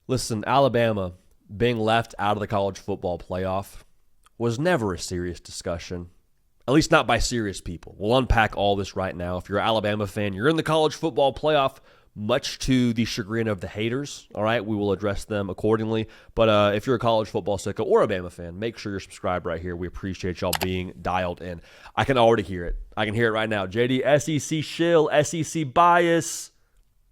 Listen, Alabama being left out of the college football playoff was never a serious discussion, at least not by serious people. We'll unpack all this right now. If you're an Alabama fan, you're in the college football playoff, much to the chagrin of the haters. All right, we will address them accordingly. But if you're a college football sicko or a Bama fan, make sure you're subscribed right here. We appreciate y'all being dialed in. I can already hear it. I can hear it right now. JD, SEC shill, SEC bias.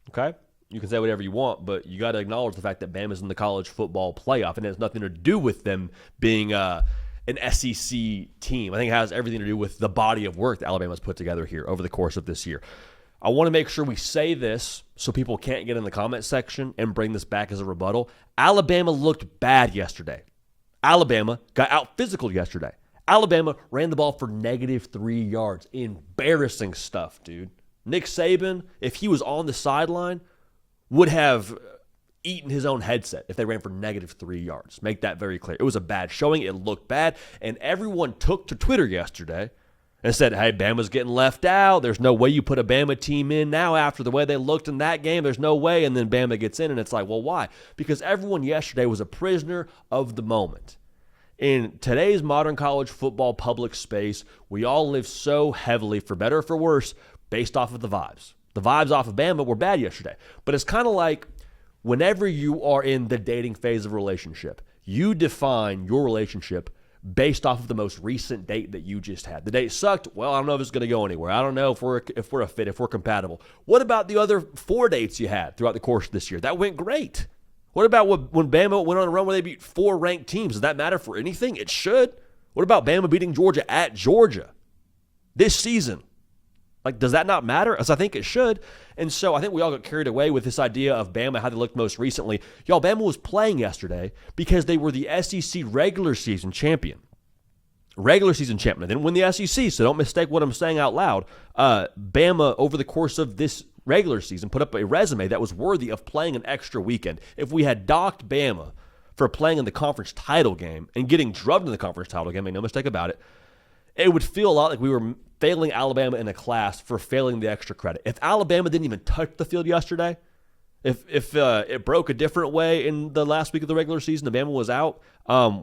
Okay? You can say whatever you want, but you got to acknowledge the fact that Bama's in the college football playoff, and it has nothing to do with them being an SEC team. I think it has everything to do with the body of work that Alabama's put together here over the course of this year. I want to make sure we say this so people can't get in the comment section and bring this back as a rebuttal. Alabama looked bad yesterday. Alabama got out physical yesterday. Alabama ran the ball for -3 yards. Embarrassing stuff, dude. Nick Saban, if he was on the sideline, would have eaten his own headset if they ran for -3 yards. Make that very clear. It was a bad showing. It looked bad. And everyone took to Twitter yesterday and said, hey, Bama's getting left out. There's no way you put a Bama team in now after the way they looked in that game. There's no way. And then Bama gets in, and it's like, well, why? Because everyone yesterday was a prisoner of the moment. In today's modern college football public space, we all live so heavily, for better or for worse, based off of the vibes. The vibes off of Bama were bad yesterday. But it's kind of like whenever you are in the dating phase of a relationship, you define your relationship based off of the most recent date that you just had. The date sucked. Well, I don't know if it's going to go anywhere. I don't know if we're a fit, if we're compatible. What about the other 4 dates you had throughout the course of this year? That went great. What about when Bama went on a run where they beat 4 ranked teams? Does that matter for anything? It should. What about Bama beating Georgia at Georgia this season? Like, does that not matter? As I think it should. And so I think we all got carried away with this idea of Bama, how they looked most recently. Y'all, Bama was playing yesterday because they were the SEC regular season champion. Regular season champion. They didn't win the SEC, so don't mistake what I'm saying out loud. Bama, over the course of this regular season, put up a resume that was worthy of playing an extra weekend. If we had docked Bama for playing in the conference title game and getting drubbed in the conference title game, make no mistake about it, it would feel a lot like we were failing Alabama in a class for failing the extra credit. If Alabama didn't even touch the field yesterday, if it broke a different way in the last week of the regular season, and Bama was out,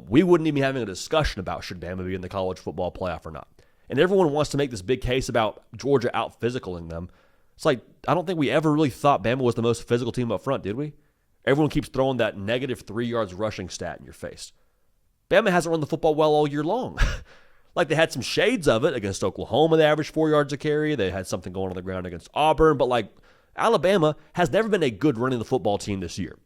we wouldn't even be having a discussion about should Bama be in the college football playoff or not. And everyone wants to make this big case about Georgia out-physicaling them. It's like, I don't think we ever really thought Bama was the most physical team up front, did we? Everyone keeps throwing that -3 yards rushing stat in your face. Bama hasn't run the football well all year long. Like, they had some shades of it against Oklahoma. They averaged 4 yards a carry. They had something going on the ground against Auburn. But, like, Alabama has never been a good running the football team this year.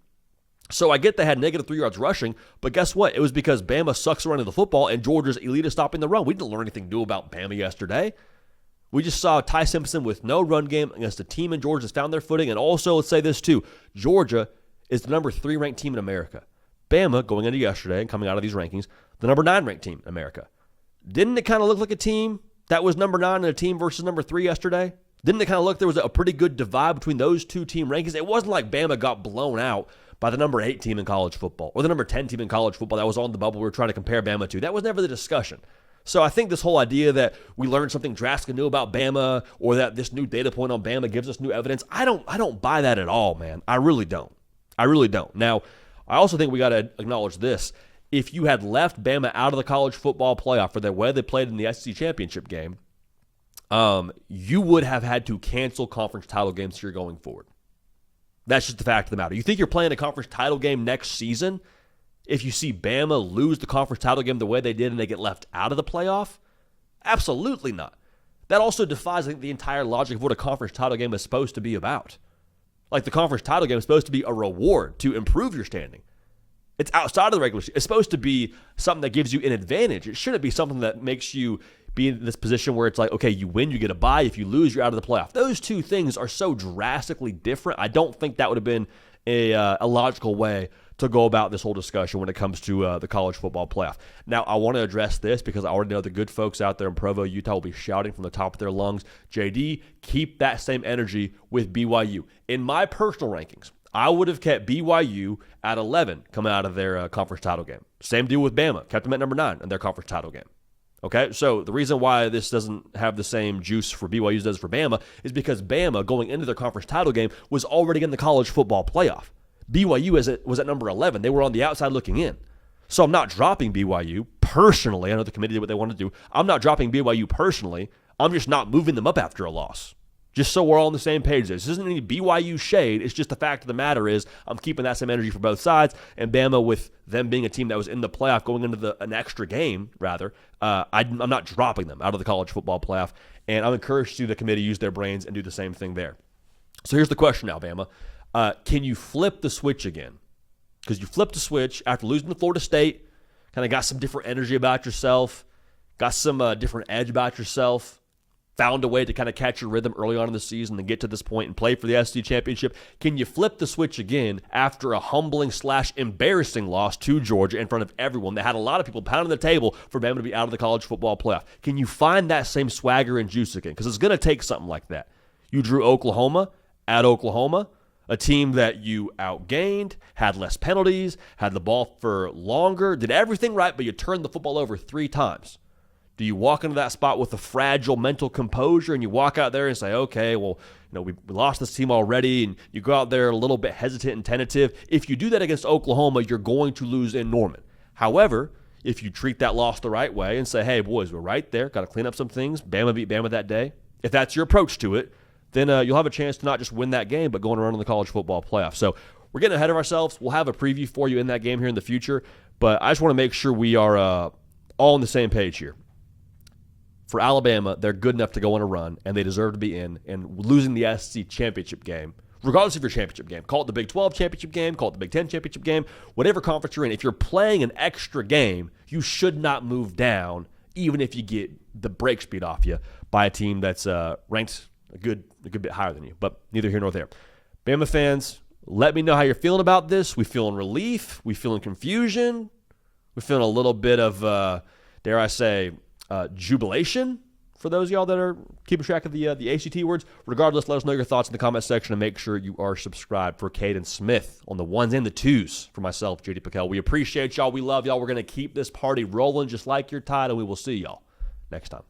So I get they had -3 yards rushing, but guess what? It was because Bama sucks at running the football and Georgia's elite at stopping the run. We didn't learn anything new about Bama yesterday. We just saw Ty Simpson with no run game against a team in Georgia that's found their footing. And also, let's say this too, Georgia is the number 3 ranked team in America. Bama, going into yesterday and coming out of these rankings, the number 9 ranked team in America. Didn't it kind of look like a team that was number 9 and a team versus number 3 yesterday? Didn't it kind of look there was a pretty good divide between those two team rankings? It wasn't like Bama got blown out by the number 8 team in college football or the number 10 team in college football that was on the bubble we were trying to compare Bama to. That was never the discussion. So I think this whole idea that we learned something drastically new about Bama or that this new data point on Bama gives us new evidence, I don't buy that at all, man. I really don't. Now, I also think we got to acknowledge this. If you had left Bama out of the college football playoff for the way they played in the SEC championship game, you would have had to cancel conference title games here going forward. That's just the fact of the matter. You think you're playing a conference title game next season if you see Bama lose the conference title game the way they did and they get left out of the playoff? Absolutely not. That also defies, I think, the entire logic of what a conference title game is supposed to be about. Like, the conference title game is supposed to be a reward to improve your standing. It's outside of the regular season. It's supposed to be something that gives you an advantage. It shouldn't be something that makes you be in this position where it's like, okay, you win, you get a bye. If you lose, you're out of the playoff. Those two things are so drastically different. I don't think that would have been a logical way to go about this whole discussion when it comes to the college football playoff. Now, I want to address this because I already know the good folks out there in Provo, Utah will be shouting from the top of their lungs, JD, keep that same energy with BYU. In my personal rankings, I would have kept BYU at 11 coming out of their conference title game. Same deal with Bama. Kept them at number 9 in their conference title game. Okay, so the reason why this doesn't have the same juice for BYU as it does for Bama is because Bama, going into their conference title game, was already in the college football playoff. BYU was at number 11. They were on the outside looking in. So I'm not dropping BYU personally. I know the committee did what they wanted to do. I'm not dropping BYU personally. I'm just not moving them up after a loss. Just so we're all on the same page. This isn't any BYU shade. It's just the fact of the matter is I'm keeping that same energy for both sides. And Bama, with them being a team that was in the playoff going into an extra game, rather, I'm not dropping them out of the college football playoff. And I'm encouraged to see the committee use their brains and do the same thing there. So here's the question now, Bama. Can you flip the switch again? Because you flipped the switch after losing to Florida State, kind of got some different energy about yourself, got some different edge about yourself, found a way to kind of catch your rhythm early on in the season and get to this point and play for the SEC championship. Can you flip the switch again after a humbling/embarrassing loss to Georgia in front of everyone that had a lot of people pounding the table for Bama to be out of the college football playoff? Can you find that same swagger and juice again? Because it's going to take something like that. You drew Oklahoma at Oklahoma, a team that you outgained, had less penalties, had the ball for longer, did everything right, but you turned the football over 3 times. Do you walk into that spot with a fragile mental composure and you walk out there and say, okay, well, we lost this team already, and you go out there a little bit hesitant and tentative? If you do that against Oklahoma, you're going to lose in Norman. However, if you treat that loss the right way and say, hey, boys, we're right there, got to clean up some things, Bama beat Bama that day, if that's your approach to it, then you'll have a chance to not just win that game, but go on a run in the college football playoff. So we're getting ahead of ourselves. We'll have a preview for you in that game here in the future, but I just want to make sure we are all on the same page here. For Alabama, they're good enough to go on a run, and they deserve to be in. And losing the SEC championship game, regardless of your championship game, call it the Big 12 championship game, call it the Big 10 championship game, whatever conference you're in, if you're playing an extra game, you should not move down, even if you get the break speed off you by a team that's ranked a good bit higher than you. But neither here nor there. Bama fans, let me know how you're feeling about this. We feeling relief? We feeling confusion? We feeling a little bit of, dare I say, jubilation for those of y'all that are keeping track of the ACT words. Regardless, let us know your thoughts in the comment section and make sure you are subscribed. For Caden Smith on the 1s and the 2s, for myself, JD Pickell, we appreciate y'all. We love y'all. We're going to keep this party rolling just like your tide, and we will see y'all next time.